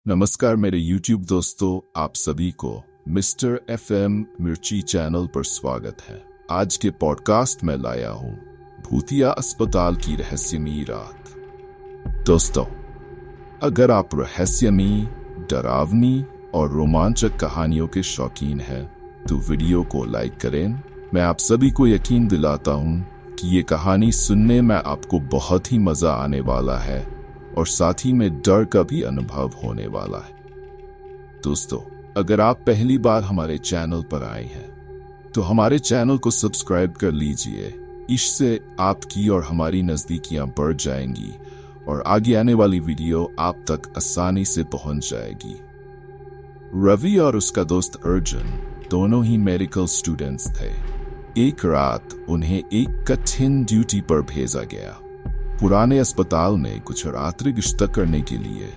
नमस्कार मेरे YouTube दोस्तों, आप सभी को मिस्टर FM मिर्ची चैनल पर स्वागत है। आज के पॉडकास्ट में लाया हूँ भूतिया अस्पताल की रहस्यमयी रात। दोस्तों, अगर आप रहस्यमयी, डरावनी और रोमांचक कहानियों के शौकीन हैं तो वीडियो को लाइक करें। मैं आप सभी को यकीन दिलाता हूँ कि ये कहानी सुनने में आपको बहुत ही मजा आने वाला है और साथ ही में डर का भी अनुभव होने वाला है। दोस्तों, अगर आप पहली बार हमारे चैनल पर आए हैं तो हमारे चैनल को सब्सक्राइब कर लीजिए। इससे आपकी और हमारी नजदीकियां बढ़ जाएंगी और आगे आने वाली वीडियो आप तक आसानी से पहुंच जाएगी। रवि और उसका दोस्त अर्जुन दोनों ही मेडिकल स्टूडेंट्स थे। एक रात उन्हें एक कठिन ड्यूटी पर भेजा गया, पुराने अस्पताल में कुछ रात्रि गश्त करने के लिए।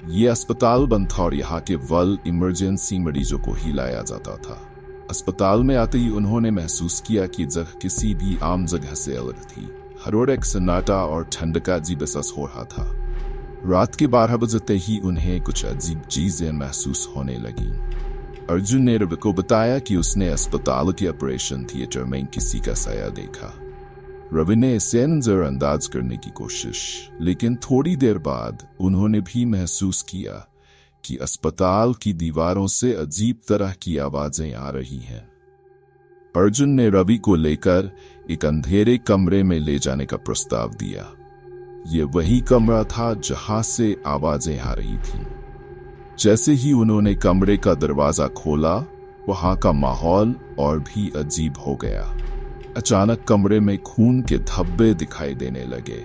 ये अस्पताल बंद था और यहाँ के इमरजेंसी मरीजों को ही लाया जाता था। अस्पताल में आते ही उन्होंने महसूस किया कि जगह किसी भी आम जगह से अलग थी। हर ओर एक सन्नाटा और ठंड का अजीब एहसास हो रहा था। रात के 12 बजते ही उन्हें कुछ अजीब चीजें महसूस होने लगी। अर्जुन ने रवि को बताया कि उसने अस्पताल के ऑपरेशन थिएटर में किसी का साया देखा। रवि ने इसे नजरअंदाज करने की कोशिश, लेकिन थोड़ी देर बाद उन्होंने भी महसूस किया कि अस्पताल की दीवारों से अजीब तरह की आवाजें आ रही हैं। अर्जुन ने रवि को लेकर एक अंधेरे कमरे में ले जाने का प्रस्ताव दिया। ये वही कमरा था जहां से आवाजें आ रही थीं। जैसे ही उन्होंने कमरे का दरवाजा खोला, वहां का माहौल और भी अजीब हो गया। अचानक कमरे में खून के धब्बे दिखाई देने लगे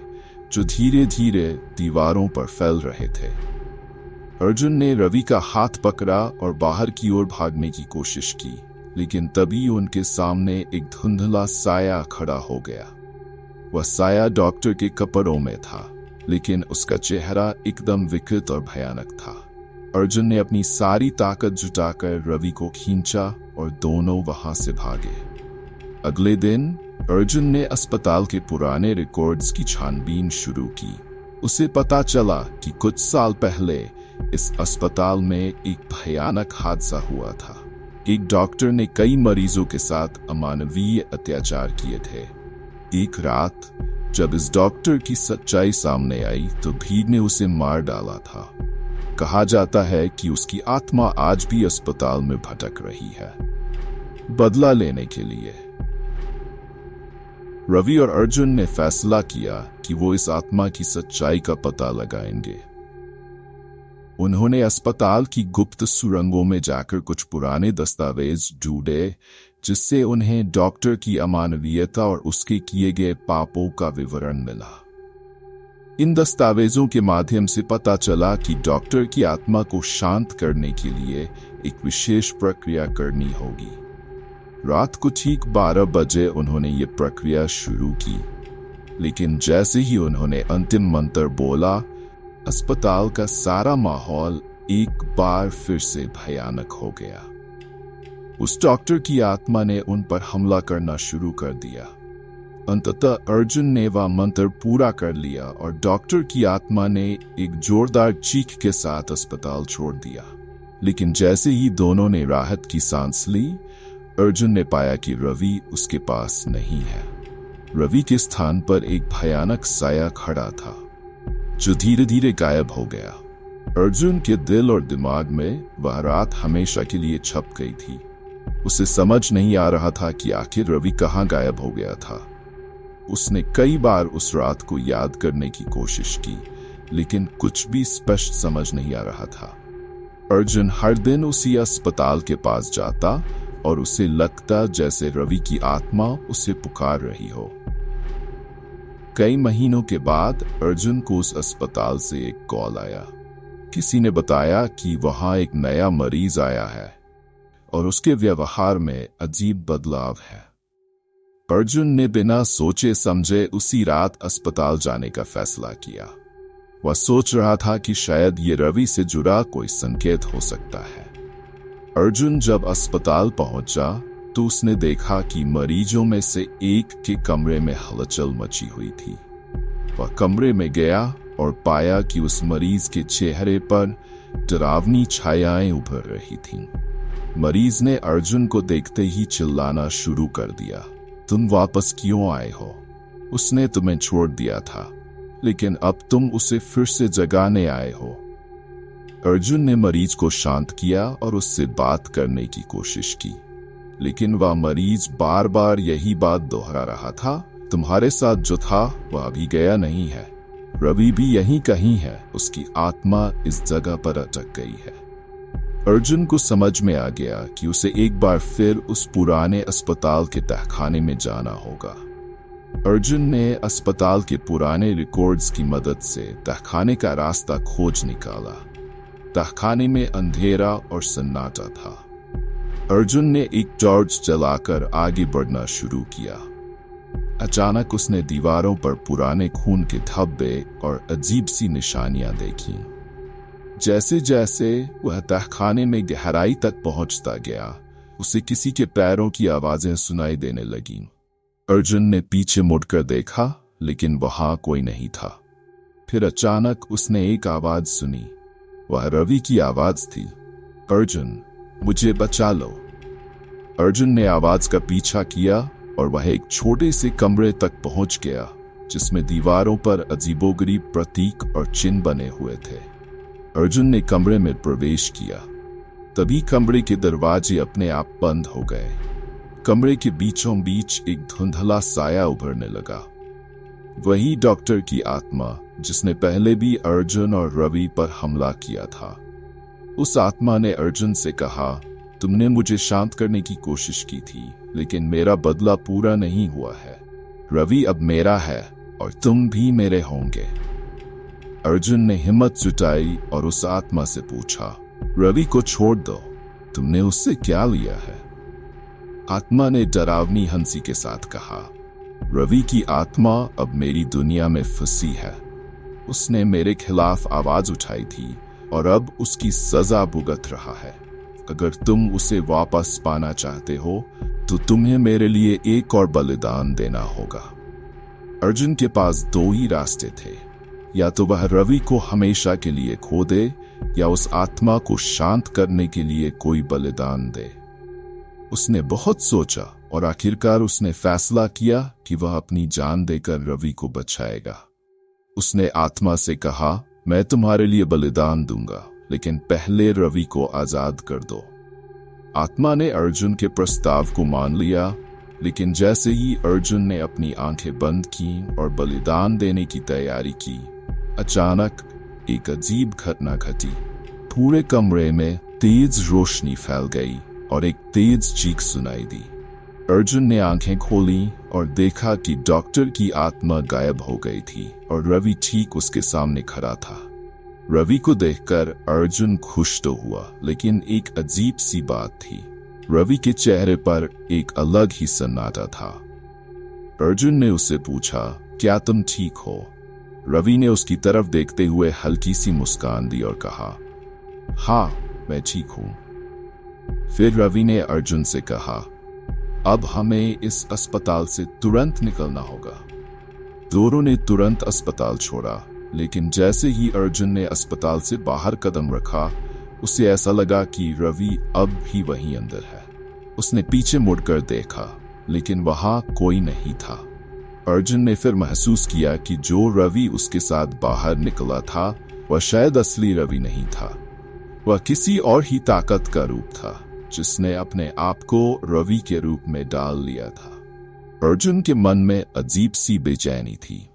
जो धीरे धीरे दीवारों पर फैल रहे थे। अर्जुन ने रवि का हाथ पकड़ा और बाहर की ओर भागने की कोशिश की, लेकिन तभी उनके सामने एक धुंधला साया खड़ा हो गया। वह साया डॉक्टर के कपड़ों में था, लेकिन उसका चेहरा एकदम विकृत और भयानक था। अर्जुन ने अपनी सारी ताकत जुटाकर रवि को खींचा और दोनों वहां से भागे। अगले दिन अर्जुन ने अस्पताल के पुराने रिकॉर्ड्स की छानबीन शुरू की। उसे पता चला कि कुछ साल पहले इस अस्पताल में एक भयानक हादसा हुआ था। एक डॉक्टर ने कई मरीजों के साथ अमानवीय अत्याचार किए थे। एक रात जब इस डॉक्टर की सच्चाई सामने आई तो भीड़ ने उसे मार डाला था। कहा जाता है कि उसकी आत्मा आज भी अस्पताल में भटक रही है, बदला लेने के लिए। रवि और अर्जुन ने फैसला किया कि वो इस आत्मा की सच्चाई का पता लगाएंगे। उन्होंने अस्पताल की गुप्त सुरंगों में जाकर कुछ पुराने दस्तावेज ढूंढे, जिससे उन्हें डॉक्टर की अमानवीयता और उसके किए गए पापों का विवरण मिला। इन दस्तावेजों के माध्यम से पता चला कि डॉक्टर की आत्मा को शांत करने के लिए एक विशेष प्रक्रिया करनी होगी। रात को ठीक 12 बजे उन्होंने ये प्रक्रिया शुरू की, लेकिन जैसे ही उन्होंने अंतिम मंत्र बोला, अस्पताल का सारा माहौल एक बार फिर से भयानक हो गया। उस डॉक्टर की आत्मा ने उन पर हमला करना शुरू कर दिया। अंततः अर्जुन ने वह मंत्र पूरा कर लिया और डॉक्टर की आत्मा ने एक जोरदार चीख के साथ अस्पताल छोड़ दिया। लेकिन जैसे ही दोनों ने राहत की सांस ली, अर्जुन ने पाया कि रवि उसके पास नहीं है। रवि के स्थान पर एक भयानक साया खड़ा था जो धीरे धीरे गायब हो गया। अर्जुन के दिल और दिमाग में वह रात हमेशा के लिए छप गई थी। उसे समझ नहीं आ रहा था कि आखिर रवि कहाँ गायब हो गया था। उसने कई बार उस रात को याद करने की कोशिश की, लेकिन कुछ भी स्पष्ट समझ नहीं आ रहा था। अर्जुन हर दिन उसी अस्पताल के पास जाता और उसे लगता जैसे रवि की आत्मा उसे पुकार रही हो। कई महीनों के बाद अर्जुन को उस अस्पताल से एक कॉल आया। किसी ने बताया कि वहां एक नया मरीज आया है और उसके व्यवहार में अजीब बदलाव है। अर्जुन ने बिना सोचे समझे उसी रात अस्पताल जाने का फैसला किया। वह सोच रहा था कि शायद ये रवि से जुड़ा कोई संकेत हो सकता है। अर्जुन जब अस्पताल पहुंचा तो उसने देखा कि मरीजों में से एक के कमरे में हलचल मची हुई थी। वह कमरे में गया और पाया कि उस मरीज के चेहरे पर डरावनी छायाएं उभर रही थीं। मरीज ने अर्जुन को देखते ही चिल्लाना शुरू कर दिया, तुम वापस क्यों आए हो? उसने तुम्हें छोड़ दिया था, लेकिन अब तुम उसे फिर से जगाने आए हो। अर्जुन ने मरीज को शांत किया और उससे बात करने की कोशिश की, लेकिन वह मरीज बार बार यही बात दोहरा रहा था, तुम्हारे साथ जो था वह अभी गया नहीं है। रवि भी यहीं कहीं है, उसकी आत्मा इस जगह पर अटक गई है। अर्जुन को समझ में आ गया कि उसे एक बार फिर उस पुराने अस्पताल के तहखाने में जाना होगा। अर्जुन ने अस्पताल के पुराने रिकॉर्ड्स की मदद से तहखाने का रास्ता खोज निकाला। तहखाने में अंधेरा और सन्नाटा था। अर्जुन ने एक टॉर्च जलाकर आगे बढ़ना शुरू किया। अचानक उसने दीवारों पर पुराने खून के धब्बे और अजीब सी निशानियां देखीं। जैसे जैसे वह तहखाने में गहराई तक पहुंचता गया, उसे किसी के पैरों की आवाजें सुनाई देने लगीं। अर्जुन ने पीछे मुड़कर देखा, लेकिन वहां कोई नहीं था। फिर अचानक उसने एक आवाज सुनी। वह रवि की आवाज थी, अर्जुन, मुझे बचा लो। अर्जुन ने आवाज का पीछा किया और वह एक छोटे से कमरे तक पहुंच गया, जिसमें दीवारों पर अजीबोगरीब प्रतीक और चिन्ह बने हुए थे। अर्जुन ने कमरे में प्रवेश किया। तभी कमरे के दरवाजे अपने आप बंद हो गए। कमरे के बीचों बीच एक धुंधला साया उभरने लगा। वही डॉक्टर की आत्मा जिसने पहले भी अर्जुन और रवि पर हमला किया था। उस आत्मा ने अर्जुन से कहा, तुमने मुझे शांत करने की कोशिश की थी, लेकिन मेरा बदला पूरा नहीं हुआ है। रवि अब मेरा है और तुम भी मेरे होंगे। अर्जुन ने हिम्मत जुटाई और उस आत्मा से पूछा, रवि को छोड़ दो, तुमने उससे क्या लिया है? आत्मा ने डरावनी हंसी के साथ कहा, रवि की आत्मा अब मेरी दुनिया में फंसी है। उसने मेरे खिलाफ आवाज उठाई थी और अब उसकी सजा भुगत रहा है। अगर तुम उसे वापस पाना चाहते हो तो तुम्हें मेरे लिए एक और बलिदान देना होगा। अर्जुन के पास दो ही रास्ते थे, या तो वह रवि को हमेशा के लिए खो दे या उस आत्मा को शांत करने के लिए कोई बलिदान दे। उसने बहुत सोचा और आखिरकार उसने फैसला किया कि वह अपनी जान देकर रवि को बचाएगा। उसने आत्मा से कहा, मैं तुम्हारे लिए बलिदान दूंगा, लेकिन पहले रवि को आजाद कर दो। आत्मा ने अर्जुन के प्रस्ताव को मान लिया, लेकिन जैसे ही अर्जुन ने अपनी आंखें बंद की और बलिदान देने की तैयारी की, अचानक एक अजीब घटना घटी। पूरे कमरे में तेज रोशनी फैल गई और एक तेज चीख सुनाई दी। अर्जुन ने आंखें खोली और देखा कि डॉक्टर की आत्मा गायब हो गई थी और रवि ठीक उसके सामने खड़ा था। रवि को देखकर अर्जुन खुश तो हुआ, लेकिन एक अजीब सी बात थी। रवि के चेहरे पर एक अलग ही सन्नाटा था। अर्जुन ने उससे पूछा, क्या तुम ठीक हो? रवि ने उसकी तरफ देखते हुए हल्की सी मुस्कान दी और कहा, हाँ, मैं ठीक हूं। फिर रवि ने अर्जुन से कहा, अब हमें इस अस्पताल से तुरंत निकलना होगा। दोनों ने तुरंत अस्पताल छोड़ा, लेकिन जैसे ही अर्जुन ने अस्पताल से बाहर कदम रखा, उसे ऐसा लगा कि रवि अब भी वहीं अंदर है। उसने पीछे मुड़कर देखा, लेकिन वहां कोई नहीं था। अर्जुन ने फिर महसूस किया कि जो रवि उसके साथ बाहर निकला था, वह शायद असली रवि नहीं था। वह किसी और ही ताकत का रूप था, जिसने अपने आप को रवि के रूप में डाल लिया था। अर्जुन के मन में अजीब सी बेचैनी थी।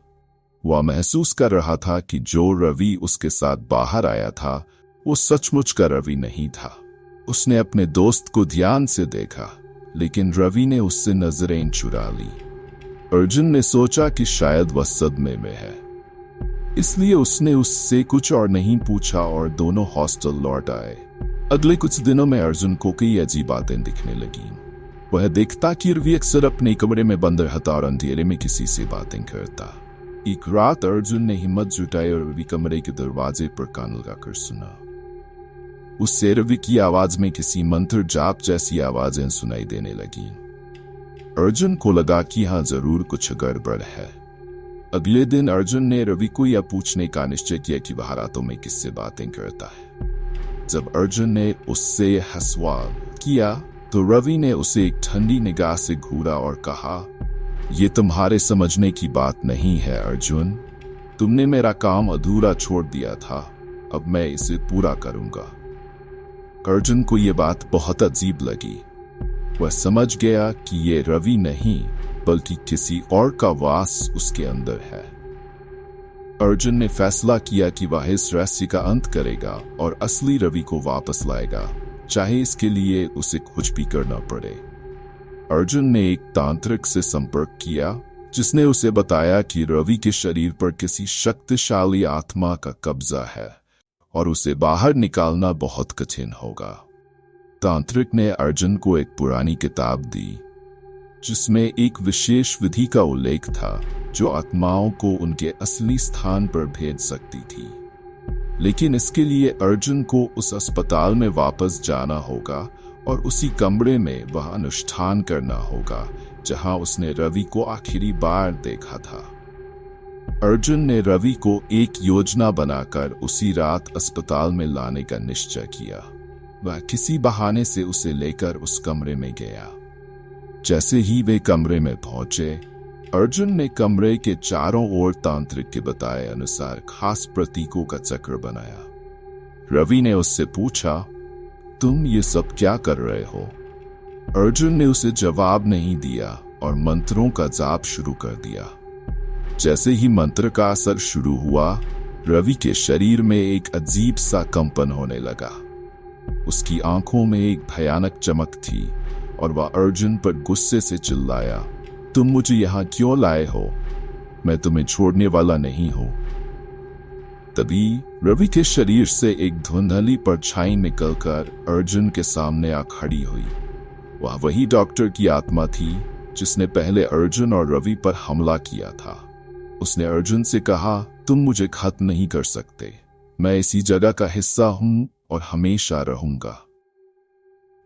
वह महसूस कर रहा था कि जो रवि उसके साथ बाहर आया था, वो सचमुच का रवि नहीं था। उसने अपने दोस्त को ध्यान से देखा, लेकिन रवि ने उससे नजरें चुरा ली। अर्जुन ने सोचा कि शायद वह सदमे में है, इसलिए उसने उससे कुछ और नहीं पूछा और दोनों हॉस्टल लौट आए। अगले कुछ दिनों में अर्जुन को कई अजीब बातें दिखने लगीं। वह देखता कि रवि अक्सर अपने कमरे में बंद रहता और अंधेरे में किसी से बातें करता। एक रात अर्जुन ने हिम्मत जुटाई और रवि कमरे के दरवाजे पर कान लगाकर सुना। उससे रवि की आवाज में किसी मंत्र जाप जैसी आवाजें सुनाई देने लगीं। अर्जुन को लगा कि हाँ, जरूर कुछ गड़बड़ है। अगले दिन अर्जुन ने रवि को यह पूछने का निश्चय किया कि वह रातों में किससे बातें करता है। जब अर्जुन ने उससे यह सवाल किया तो रवि ने उसे एक ठंडी निगाह से घूरा और कहा, ये तुम्हारे समझने की बात नहीं है अर्जुन। तुमने मेरा काम अधूरा छोड़ दिया था, अब मैं इसे पूरा करूंगा। अर्जुन को यह बात बहुत अजीब लगी। वह समझ गया कि ये रवि नहीं बल्कि किसी और का वास उसके अंदर है। अर्जुन ने फैसला किया कि वह इस रहस्य का अंत करेगा और असली रवि को वापस लाएगा, चाहे इसके लिए उसे कुछ भी करना पड़े। अर्जुन ने एक तांत्रिक से संपर्क किया जिसने उसे बताया कि रवि के शरीर पर किसी शक्तिशाली आत्मा का कब्जा है और उसे बाहर निकालना बहुत कठिन होगा। तांत्रिक ने अर्जुन को एक पुरानी किताब दी जिसमें एक विशेष विधि का उल्लेख था जो आत्माओं को उनके असली स्थान पर भेज सकती थी। लेकिन इसके लिए अर्जुन को उस अस्पताल में वापस जाना होगा और उसी कमरे में वह अनुष्ठान करना होगा जहां उसने रवि को आखिरी बार देखा था। अर्जुन ने रवि को एक योजना बनाकर उसी रात अस्पताल में लाने का निश्चय किया। वह किसी बहाने से उसे लेकर उस कमरे में गया। जैसे ही वे कमरे में पहुंचे, अर्जुन ने कमरे के चारों ओर तांत्रिक के बताए अनुसार खास प्रतीकों का चक्र बनाया। रवि ने उससे पूछा, तुम ये सब क्या कर रहे हो? अर्जुन ने उसे जवाब नहीं दिया और मंत्रों का जाप शुरू कर दिया। जैसे ही मंत्र का असर शुरू हुआ, रवि के शरीर में एक अजीब सा कंपन होने लगा। उसकी आंखों में एक भयानक चमक थी और वह अर्जुन पर गुस्से से चिल्लाया, तुम मुझे यहां क्यों लाए हो? मैं तुम्हें छोड़ने वाला नहीं हूं। तभी रवि के शरीर से एक धुंधली परछाई निकलकर अर्जुन के सामने आ खड़ी हुई। वह वही डॉक्टर की आत्मा थी जिसने पहले अर्जुन और रवि पर हमला किया था। उसने अर्जुन से कहा, तुम मुझे खत्म नहीं कर सकते। मैं इसी जगह का हिस्सा हूं और हमेशा रहूंगा।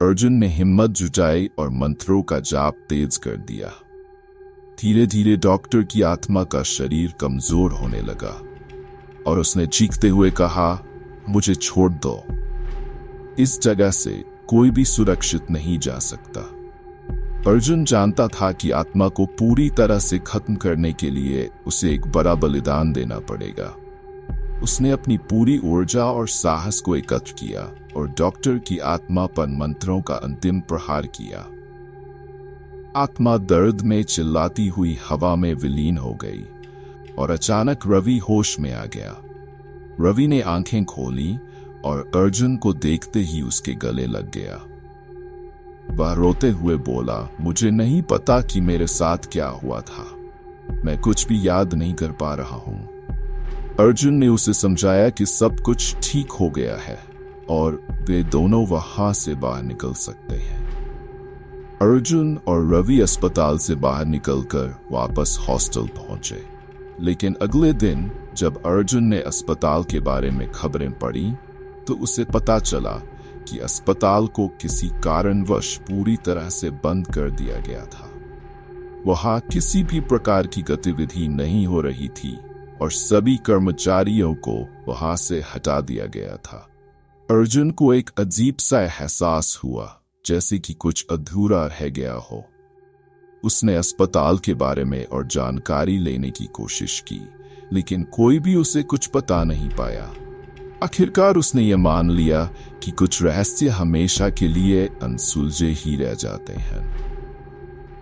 अर्जुन ने हिम्मत जुटाई और मंत्रों का जाप तेज कर दिया। धीरे धीरे डॉक्टर की आत्मा का शरीर कमजोर होने लगा और उसने चीखते हुए कहा, मुझे छोड़ दो। इस जगह से कोई भी सुरक्षित नहीं जा सकता। अर्जुन जानता था कि आत्मा को पूरी तरह से खत्म करने के लिए उसे एक बड़ा बलिदान देना पड़ेगा। उसने अपनी पूरी ऊर्जा और साहस को एकत्र किया और डॉक्टर की आत्मा पर मंत्रों का अंतिम प्रहार किया। आत्मा दर्द में चिल्लाती हुई हवा में विलीन हो गई और अचानक रवि होश में आ गया। रवि ने आंखें खोली और अर्जुन को देखते ही उसके गले लग गया। वह रोते हुए बोला, मुझे नहीं पता कि मेरे साथ क्या हुआ था। मैं कुछ भी याद नहीं कर पा रहा हूं। अर्जुन ने उसे समझाया कि सब कुछ ठीक हो गया है और वे दोनों वहां से बाहर निकल सकते हैं। अर्जुन और रवि अस्पताल से बाहर निकलकर वापस हॉस्टल पहुंचे। लेकिन अगले दिन जब अर्जुन ने अस्पताल के बारे में खबरें पढ़ी तो उसे पता चला कि अस्पताल को किसी कारणवश पूरी तरह से बंद कर दिया गया था। वहां किसी भी प्रकार की गतिविधि नहीं हो रही थी और सभी कर्मचारियों को वहां से हटा दिया गया था। अर्जुन को एक अजीब सा एहसास हुआ जैसे कि कुछ अधूरा रह गया हो। उसने अस्पताल के बारे में और जानकारी लेने की कोशिश की, लेकिन कोई भी उसे कुछ बता नहीं पाया। आखिरकार उसने ये मान लिया कि कुछ रहस्य हमेशा के लिए अनसुलझे ही रह जाते हैं।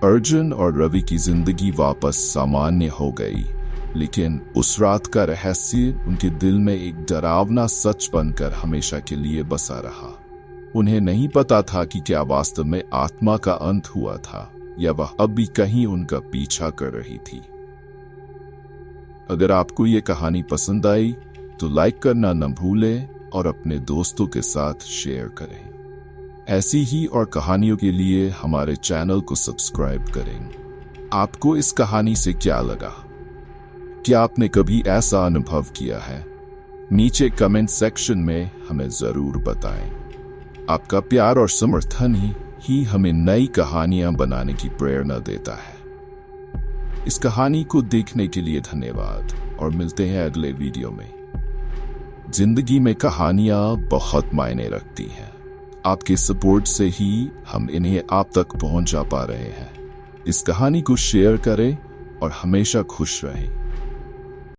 अर्जुन और रवि की जिंदगी वापस सामान्य हो गई, लेकिन उस रात का रहस्य उनके दिल में एक डरावना सच बनकर हमेशा के लिए बसा रहा। उन्हें नहीं पता था कि क्या वास्तव में आत्मा का अंत हुआ था या वह अब भी कहीं उनका पीछा कर रही थी। अगर आपको ये कहानी पसंद आई तो लाइक करना न भूलें और अपने दोस्तों के साथ शेयर करें। ऐसी ही और कहानियों के लिए हमारे चैनल को सब्सक्राइब करें। आपको इस कहानी से क्या लगा? क्या आपने कभी ऐसा अनुभव किया है? नीचे कमेंट सेक्शन में हमें जरूर बताएं। आपका प्यार और समर्थन ही हमें नई कहानियां बनाने की प्रेरणा देता है। इस कहानी को देखने के लिए धन्यवाद और मिलते हैं अगले वीडियो में। जिंदगी में कहानियां बहुत मायने रखती हैं। आपके सपोर्ट से ही हम इन्हें आप तक पहुंचा पा रहे हैं। इस कहानी को शेयर करें और हमेशा खुश रहें।